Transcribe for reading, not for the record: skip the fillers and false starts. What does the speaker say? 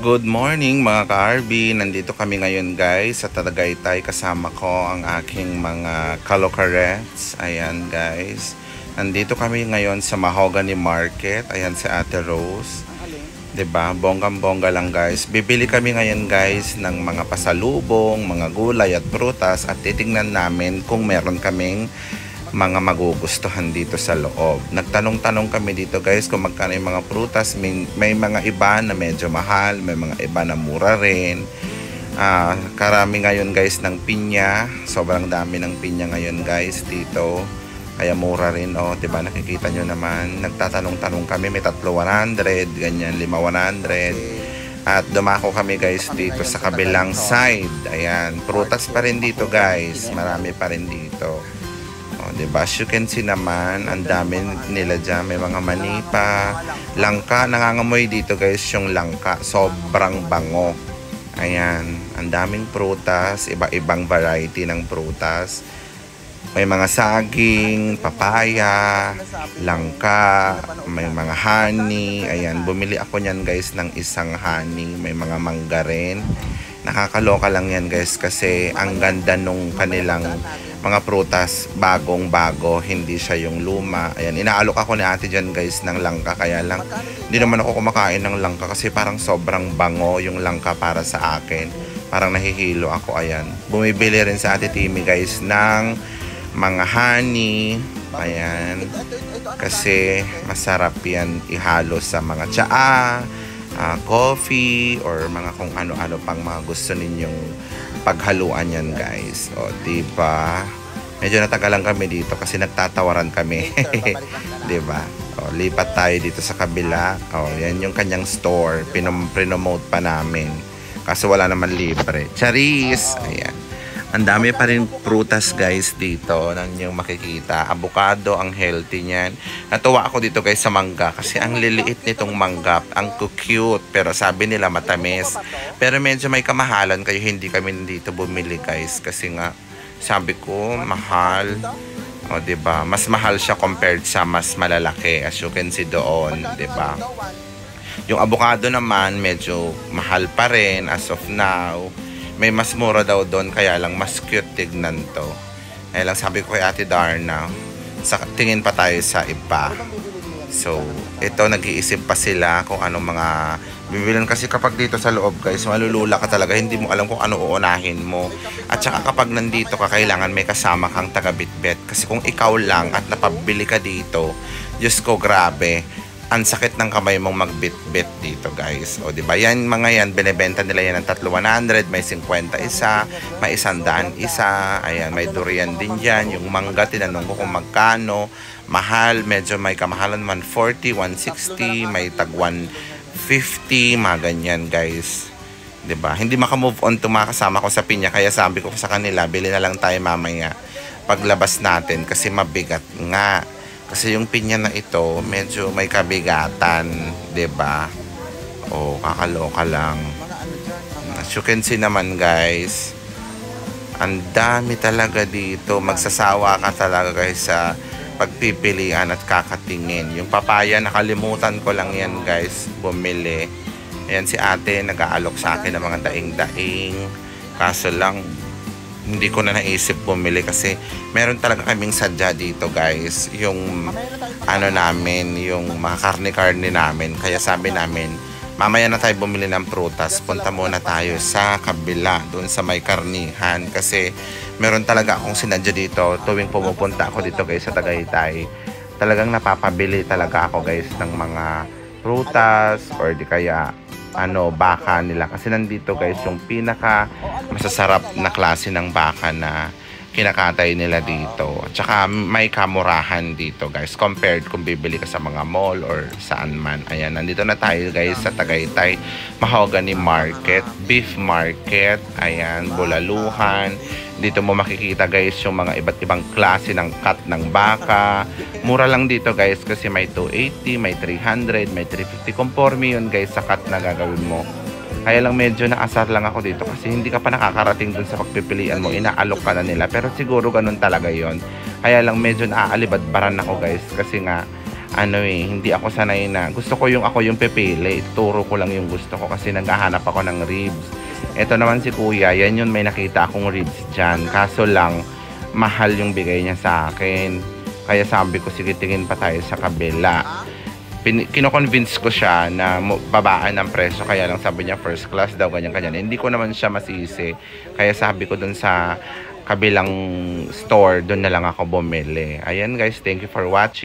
Good morning mga ka-RB. Nandito kami ngayon guys sa Tagaytay. Kasama ko ang aking mga kalokarets. Ayan guys. Nandito kami ngayon sa Mahogany Market. Ayan si Ate Rose. 'Di ba? Bonggang-bongga lang guys. Bibili kami ngayon guys ng mga pasalubong, mga gulay at prutas at titingnan namin kung meron kaming mga magugustuhan dito sa loob. Nagtanong-tanong kami dito guys kung magkano yung mga prutas. May mga iba na medyo mahal, may mga iba na mura rin. Karami ngayon guys ng pinya. Sobrang dami ng pinya ngayon guys dito. Kaya mura rin, oh, 'di ba? Nakikita nyo naman. Nagtatanong-tanong kami, may 3,100, ganyan, 5,100. At dumako kami guys dito sa kabilang side. Ayan, prutas pa rin dito guys. Marami pa rin dito. O, diba? As you can see naman, ang dami nila dyan. May mga manipa, langka. Nangangamoy dito guys yung langka. Sobrang bango. Ayan. Ang daming prutas. Iba-ibang variety ng prutas. May mga saging, papaya, langka, may mga honey. Ayan. Bumili ako niyan guys ng isang honey. May mga mangga rin. Nakakaloka lang yan guys kasi ang ganda nung kanilang mga prutas, bagong-bago, hindi siya yung luma. Ayan, inaalok ako ni ate dyan guys ng langka, kaya lang hindi naman ako kumakain ng langka kasi parang sobrang bango yung langka para sa akin. Parang nahihilo ako, ayan. Bumibili rin sa ate Timmy guys ng mga honey, ayan, kasi masarap yan ihalo sa mga tsaa, coffee, or mga kung ano-ano pang mga gusto ninyong paghaluan yan guys. O diba, medyo natagalan kami dito kasi nagtatawaran kami. Diba, o lipat tayo dito sa kabila. O yan yung kanyang store, pinomote pa namin kaso wala naman libre. Charis. Ayan, ang dami pa rin prutas guys dito nang yung makikita. Avocado, ang healthy niyan. Natuwa ako dito guys sa mangga kasi ang liliit nitong mangga, ang cute, pero sabi nila matamis. Pero medyo may kamahalan kayo, hindi kami dito bumili guys kasi nga sabi ko mahal. O diba, mas mahal siya compared sa mas malalaki as you can see doon, diba? Yung avocado naman medyo mahal pa rin as of now. May mas mura daw doon, kaya lang mas cute tignan to. Kaya lang sabi ko kay Ate Darna, tingin pa tayo sa iba. So, ito nag-iisip pa sila kung anong mga bibilin kasi kapag dito sa loob guys, malulula ka talaga, hindi mo alam kung ano uunahin mo. At saka kapag nandito ka, kailangan may kasama kang taga-bitbit. Kasi kung ikaw lang at napabili ka dito, Diyos ko grabe, ang sakit ng kamay mong magbit-bit dito guys. O diba, yan mga yan, binebenta nila yan ng 3,100, may 50 isa, may 100 isa. Ayan, may durian din dyan. Yung mangga, tinanong ko kung magkano. Mahal, medyo may kamahalan, 140, 160, may tag 150, mga ganyan guys. Diba, hindi makamove on to mga kasama ko sa pinya, kaya sabi ko sa kanila, bili na lang tayo mamaya paglabas natin kasi mabigat nga. Kasi yung pinya na ito, medyo may kabigatan, 'di ba? O, kakaloka lang. As you can see naman, guys, ang dami talaga dito. Magsasawa ka talaga guys sa pagpipilian at kakatingin. Yung papaya, nakalimutan ko lang yan, guys, bumili. Ayan si ate, nag-aalok sa akin ng mga daing-daing. Kaso lang, hindi ko na naisip bumili kasi meron talaga kaming sadya dito guys, yung ano namin, yung mga karne-karne namin, kaya sabi namin mamaya na tayo bumili ng prutas, punta muna tayo sa kabila doon sa may karnihan kasi meron talaga akong sinadya dito tuwing pumupunta ako dito guys sa Tagaytay. Talagang napapabili talaga ako guys ng mga prutas or di kaya baka nila kasi nandito guys yung pinaka masasarap na klase ng baka na kinakatay nila dito. At saka may kamurahan dito guys compared kung bibili ka sa mga mall or saan man. Ayan, nandito na tayo guys sa Tagaytay Mahogany Market, Beef Market. Ayan, bulaluhan. Dito mo makikita guys yung mga iba't ibang klase ng cut ng baka. Mura lang dito guys kasi may 280, may 300, may 350. Conforme yun guys sa cut na gagawin mo. Kaya lang medyo naasar lang ako dito kasi hindi ka pa nakakarating dun sa pagpipilian mo. Inaalok ka na nila. Pero siguro ganun talaga yon. Kaya lang medyo naaalibadbaran ako guys kasi nga hindi ako sanay na. Gusto ko yung ako yung pipili. Ituro ko lang yung gusto ko kasi naghahanap ako ng ribs. Ito naman si kuya, yan yun, may nakita akong ribs dyan. Kaso lang, mahal yung bigay niya sa akin. Kaya sabi ko, sige, tingin pa tayo sa kabila. Kino-convince ko siya na babaan ng presyo. Kaya lang sabi niya, first class daw, ganyan-ganyan. Hindi ko naman siya masisi. Kaya sabi ko dun sa kabilang store, doon na lang ako bumili. Ayan guys, thank you for watching.